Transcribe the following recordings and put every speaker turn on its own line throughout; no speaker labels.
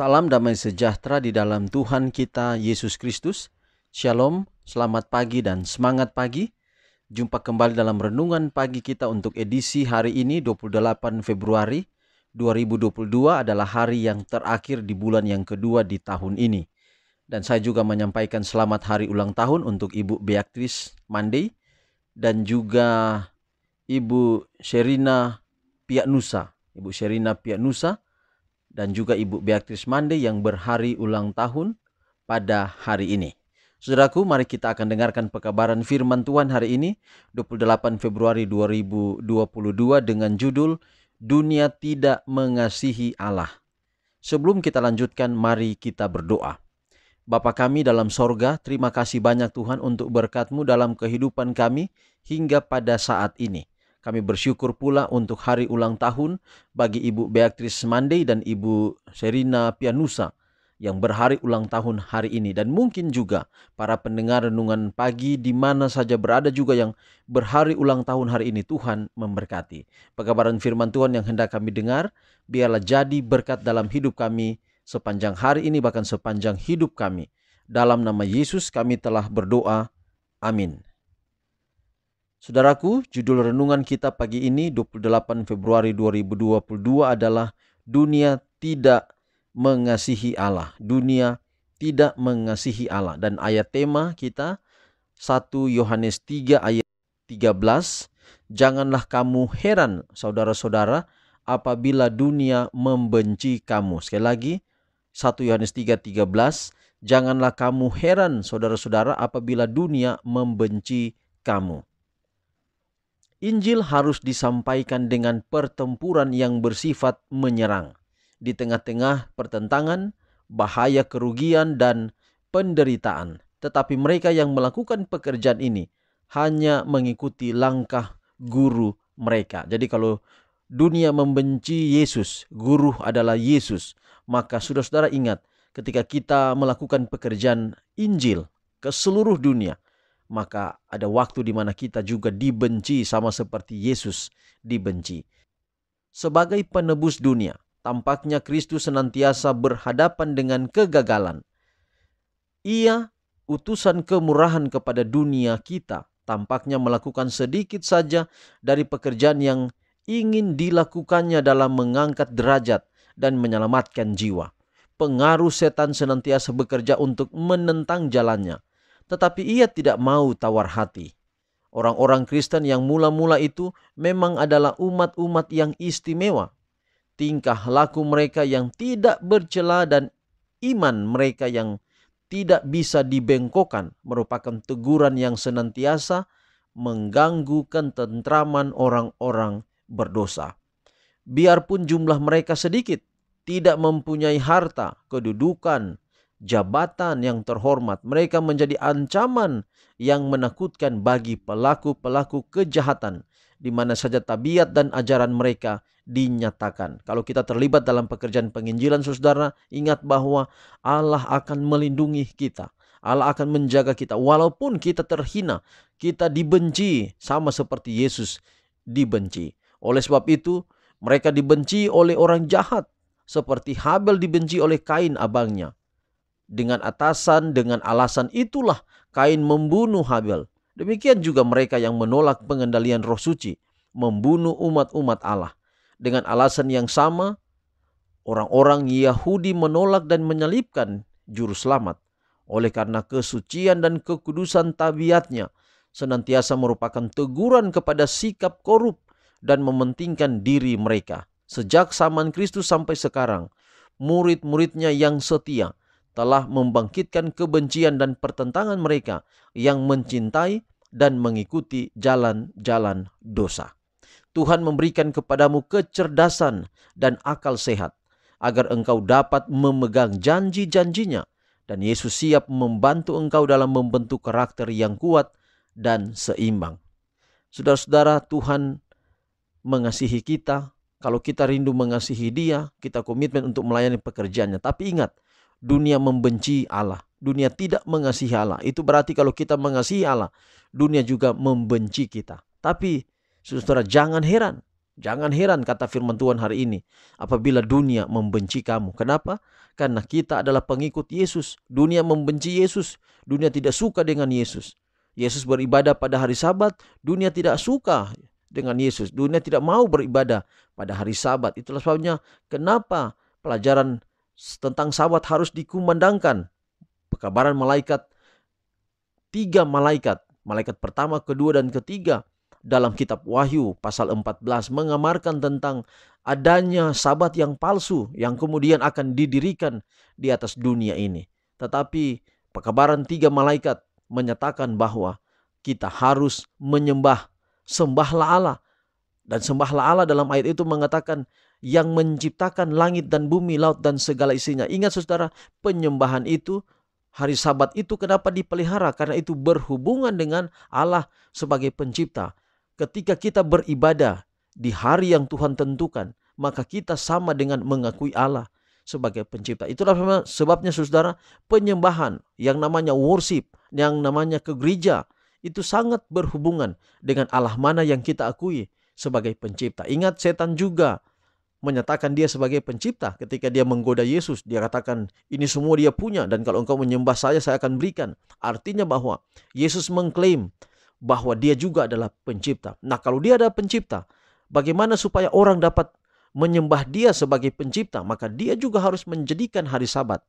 Salam damai sejahtera di dalam Tuhan kita Yesus Kristus. Shalom, selamat pagi dan semangat pagi. Jumpa kembali dalam renungan pagi kita untuk edisi hari ini 28 Februari 2022 adalah hari yang terakhir di bulan yang kedua di tahun ini. Dan saya juga menyampaikan selamat hari ulang tahun untuk Ibu Beatrice Mandey dan juga Ibu Sherina Pianusa. Ibu Sherina Pianusa dan juga Ibu Beatrice Mandey yang berhari ulang tahun pada hari ini. Saudaraku, mari kita akan dengarkan pekabaran firman Tuhan hari ini, 28 Februari 2022 dengan judul Dunia Tidak Mengasihi Allah. Sebelum kita lanjutkan, mari kita berdoa. Bapa kami dalam sorga, terima kasih banyak Tuhan untuk berkat-Mu dalam kehidupan kami hingga pada saat ini. Kami bersyukur pula untuk hari ulang tahun bagi Ibu Beatrice Mandey dan Ibu Sherina Pianusa yang berhari ulang tahun hari ini. Dan mungkin juga para pendengar renungan pagi di mana saja berada juga yang berhari ulang tahun hari ini. Tuhan memberkati. Pekabaran firman Tuhan yang hendak kami dengar, biarlah jadi berkat dalam hidup kami sepanjang hari ini bahkan sepanjang hidup kami. Dalam nama Yesus kami telah berdoa. Amin. Saudaraku, judul renungan kita pagi ini 28 Februari 2022 adalah Dunia Tidak Mengasihi Allah. Dunia Tidak Mengasihi Allah. Dan ayat tema kita 1 Yohanes 3 ayat 13. Janganlah kamu heran saudara-saudara apabila dunia membenci kamu. Sekali lagi 1 Yohanes 3:13. Janganlah kamu heran saudara-saudara apabila dunia membenci kamu. Injil harus disampaikan dengan pertempuran yang bersifat menyerang. Di tengah-tengah pertentangan, bahaya kerugian dan penderitaan. Tetapi mereka yang melakukan pekerjaan ini hanya mengikuti langkah guru mereka. Jadi kalau dunia membenci Yesus, guru adalah Yesus, maka saudara-saudara ingat ketika kita melakukan pekerjaan Injil ke seluruh dunia, maka ada waktu di mana kita juga dibenci sama seperti Yesus dibenci. Sebagai penebus dunia, tampaknya Kristus senantiasa berhadapan dengan kegagalan. Ia, utusan kemurahan kepada dunia kita, tampaknya melakukan sedikit saja dari pekerjaan yang ingin dilakukannya dalam mengangkat derajat dan menyelamatkan jiwa. Pengaruh setan senantiasa bekerja untuk menentang jalannya. Tetapi ia tidak mau tawar hati. Orang-orang Kristen yang mula-mula itu memang adalah umat-umat yang istimewa. Tingkah laku mereka yang tidak bercela dan iman mereka yang tidak bisa dibengkokkan merupakan teguran yang senantiasa mengganggu ketentraman orang-orang berdosa. Biarpun jumlah mereka sedikit, tidak mempunyai harta, kedudukan, jabatan yang terhormat, mereka menjadi ancaman yang menakutkan bagi pelaku-pelaku kejahatan di mana saja tabiat dan ajaran mereka dinyatakan. Kalau kita terlibat dalam pekerjaan penginjilan, saudara, ingat bahwa Allah akan melindungi kita. Allah akan menjaga kita walaupun kita terhina, kita dibenci sama seperti Yesus dibenci. Oleh sebab itu, mereka dibenci oleh orang jahat seperti Habel dibenci oleh Kain abangnya. Dengan alasan itulah Kain membunuh Habel. Demikian juga mereka yang menolak pengendalian roh suci, membunuh umat-umat Allah. Dengan alasan yang sama, orang-orang Yahudi menolak dan menyalibkan juru selamat. Oleh karena kesucian dan kekudusan tabiatnya, senantiasa merupakan teguran kepada sikap korup dan mementingkan diri mereka. Sejak zaman Kristus sampai sekarang, murid-muridnya yang setia telah membangkitkan kebencian dan pertentangan mereka yang mencintai dan mengikuti jalan-jalan dosa. Tuhan memberikan kepadamu kecerdasan dan akal sehat agar engkau dapat memegang janji-janjinya, dan Yesus siap membantu engkau dalam membentuk karakter yang kuat dan seimbang. Saudara-saudara, Tuhan mengasihi kita. Kalau kita rindu mengasihi Dia, kita komitmen untuk melayani pekerjaannya. Tapi ingat, dunia membenci Allah. Dunia tidak mengasihi Allah. Itu berarti kalau kita mengasihi Allah, dunia juga membenci kita. Tapi saudara, jangan heran Jangan heran kata firman Tuhan hari ini apabila dunia membenci kamu. Kenapa? Karena kita adalah pengikut Yesus. Dunia membenci Yesus. Dunia tidak suka dengan Yesus. Yesus beribadah pada hari Sabat. Dunia tidak suka dengan Yesus. Dunia tidak mau beribadah pada hari Sabat. Itulah sebabnya kenapa pelajaran tentang Sabat harus dikumandangkan. Pekabaran malaikat, 3 malaikat. Malaikat pertama, kedua, dan ketiga dalam kitab Wahyu pasal 14 mengamarkan tentang adanya Sabat yang palsu yang kemudian akan didirikan di atas dunia ini. Tetapi pekabaran 3 malaikat menyatakan bahwa kita harus sembahlah Allah. Dan sembahlah Allah dalam ayat itu mengatakan yang menciptakan langit dan bumi, laut dan segala isinya. Ingat saudara, penyembahan itu, hari Sabat itu kenapa dipelihara? Karena itu berhubungan dengan Allah sebagai pencipta. Ketika kita beribadah di hari yang Tuhan tentukan, maka kita sama dengan mengakui Allah sebagai pencipta. Itulah sebabnya saudara, penyembahan yang namanya worship, yang namanya ke gereja, itu sangat berhubungan dengan Allah mana yang kita akui sebagai pencipta. Ingat, setan juga menyatakan dia sebagai pencipta ketika dia menggoda Yesus. Dia katakan ini semua dia punya dan kalau engkau menyembah saya akan berikan. Artinya bahwa Yesus mengklaim bahwa dia juga adalah pencipta. Nah, kalau dia adalah pencipta, bagaimana supaya orang dapat menyembah dia sebagai pencipta? Maka dia juga harus menjadikan hari Sabat.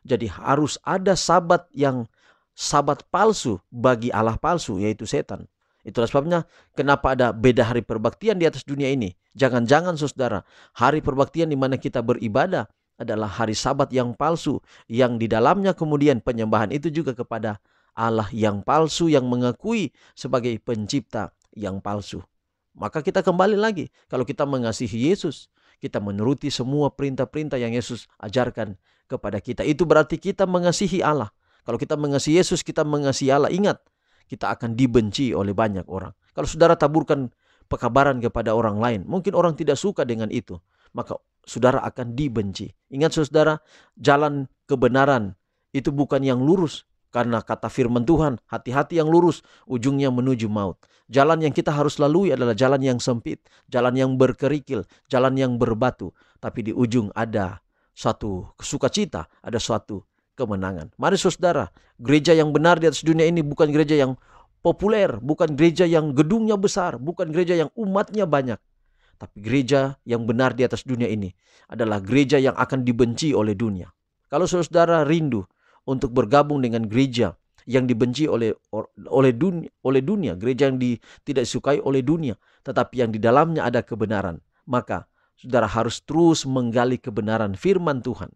Jadi harus ada Sabat yang Sabat palsu bagi Allah palsu, yaitu setan. Itulah sebabnya kenapa ada beda hari perbaktian di atas dunia ini. Jangan-jangan saudara, hari perbaktian di mana kita beribadah adalah hari Sabat yang palsu, yang di dalamnya kemudian penyembahan itu juga kepada Allah yang palsu, yang mengakui sebagai pencipta yang palsu. Maka kita kembali lagi, kalau kita mengasihi Yesus, kita menuruti semua perintah-perintah yang Yesus ajarkan kepada kita. Itu berarti kita mengasihi Allah. Kalau kita mengasihi Yesus, kita mengasihi Allah. Ingat, kita akan dibenci oleh banyak orang. Kalau saudara taburkan pekabaran kepada orang lain, mungkin orang tidak suka dengan itu, maka saudara akan dibenci. Ingat saudara, jalan kebenaran itu bukan yang lurus. Karena kata firman Tuhan, hati-hati yang lurus, ujungnya menuju maut. Jalan yang kita harus lalui adalah jalan yang sempit, jalan yang berkerikil, jalan yang berbatu. Tapi di ujung ada suatu sukacita, ada suatu kemenangan. Mari saudara, gereja yang benar di atas dunia ini bukan gereja yang populer, bukan gereja yang gedungnya besar, bukan gereja yang umatnya banyak. Tapi gereja yang benar di atas dunia ini adalah gereja yang akan dibenci oleh dunia. Kalau saudara rindu untuk bergabung dengan gereja yang dibenci oleh dunia, gereja yang tidak disukai oleh dunia, tetapi yang di dalamnya ada kebenaran, maka saudara harus terus menggali kebenaran firman Tuhan.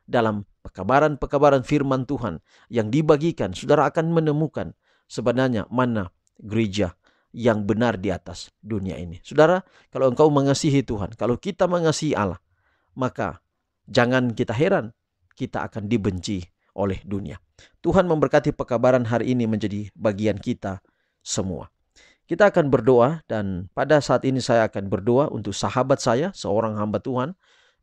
Dalam pekabaran-pekabaran firman Tuhan yang dibagikan, saudara akan menemukan sebenarnya mana gereja yang benar di atas dunia ini. Saudara, kalau engkau mengasihi Tuhan, kalau kita mengasihi Allah, maka jangan kita heran kita akan dibenci oleh dunia. Tuhan memberkati pekabaran hari ini menjadi bagian kita semua. Kita akan berdoa, dan pada saat ini saya akan berdoa untuk sahabat saya, seorang hamba Tuhan,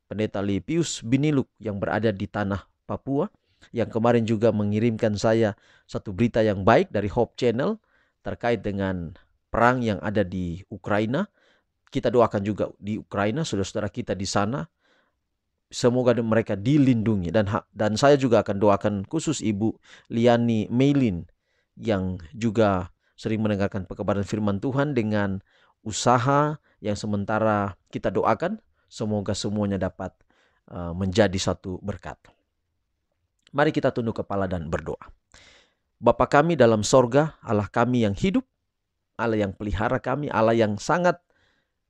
Pendeta Lipius Biniluk yang berada di tanah Papua, yang kemarin juga mengirimkan saya satu berita yang baik dari Hope Channel terkait dengan perang yang ada di Ukraina. Kita doakan juga di Ukraina, saudara-saudara kita di sana. Semoga mereka dilindungi, dan saya juga akan doakan khusus Ibu Liani Meilin yang juga sering mendengarkan pekabaran firman Tuhan dengan usaha yang sementara kita doakan. Semoga semuanya dapat menjadi satu berkat. Mari kita tunduk kepala dan berdoa. Bapa kami dalam sorga, Allah kami yang hidup, Allah yang pelihara kami, Allah yang sangat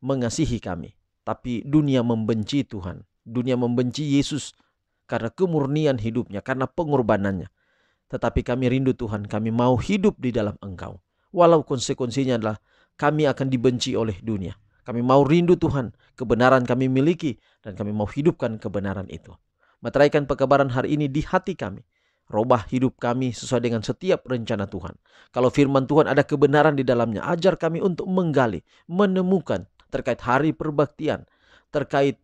mengasihi kami. Tapi dunia membenci Tuhan. Dunia membenci Yesus karena kemurnian hidupnya, karena pengorbanannya. Tetapi kami rindu Tuhan, kami mau hidup di dalam Engkau. Walau konsekuensinya adalah kami akan dibenci oleh dunia. Kami mau rindu Tuhan, kebenaran kami miliki, dan kami mau hidupkan kebenaran itu. Meteraikan pekabaran hari ini di hati kami. Robah hidup kami sesuai dengan setiap rencana Tuhan. Kalau firman Tuhan ada kebenaran di dalamnya, ajar kami untuk menggali, menemukan terkait hari perbaktian, terkait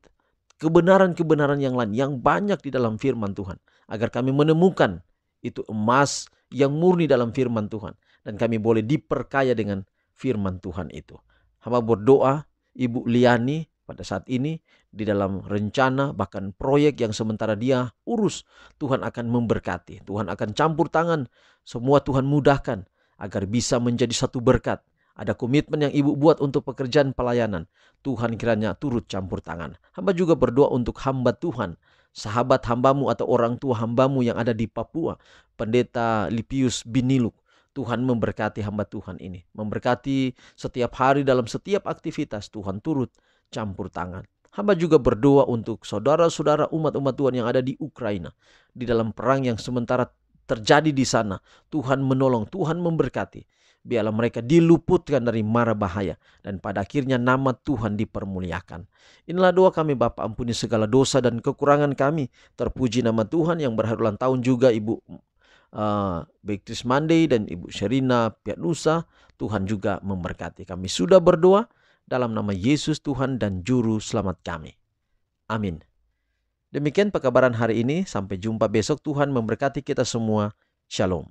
kebenaran-kebenaran yang lain yang banyak di dalam firman Tuhan, agar kami menemukan itu emas yang murni dalam firman Tuhan, dan kami boleh diperkaya dengan firman Tuhan itu. Hamba berdoa Ibu Liani pada saat ini di dalam rencana bahkan proyek yang sementara dia urus. Tuhan akan memberkati, Tuhan akan campur tangan, semua Tuhan mudahkan agar bisa menjadi satu berkat. Ada komitmen yang ibu buat untuk pekerjaan pelayanan. Tuhan kiranya turut campur tangan. Hamba juga berdoa untuk hamba Tuhan, sahabat hambamu atau orang tua hambamu yang ada di Papua, Pendeta Lipius Biniluk. Tuhan memberkati hamba Tuhan ini. Memberkati setiap hari dalam setiap aktivitas. Tuhan turut campur tangan. Hamba juga berdoa untuk saudara-saudara umat-umat Tuhan yang ada di Ukraina. Di dalam perang yang sementara terjadi di sana. Tuhan menolong, Tuhan memberkati. Biarlah mereka diluputkan dari mara bahaya. Dan pada akhirnya nama Tuhan dipermuliakan. Inilah doa kami Bapa, ampuni segala dosa dan kekurangan kami. Terpuji nama Tuhan. Yang berhari ulang tahun juga Ibu Beatrice Monday dan Ibu Sherina Piatnusa. Tuhan juga memberkati. Kami sudah berdoa dalam nama Yesus Tuhan dan Juru Selamat kami. Amin. Demikian pekabaran hari ini. Sampai jumpa besok. Tuhan memberkati kita semua. Shalom.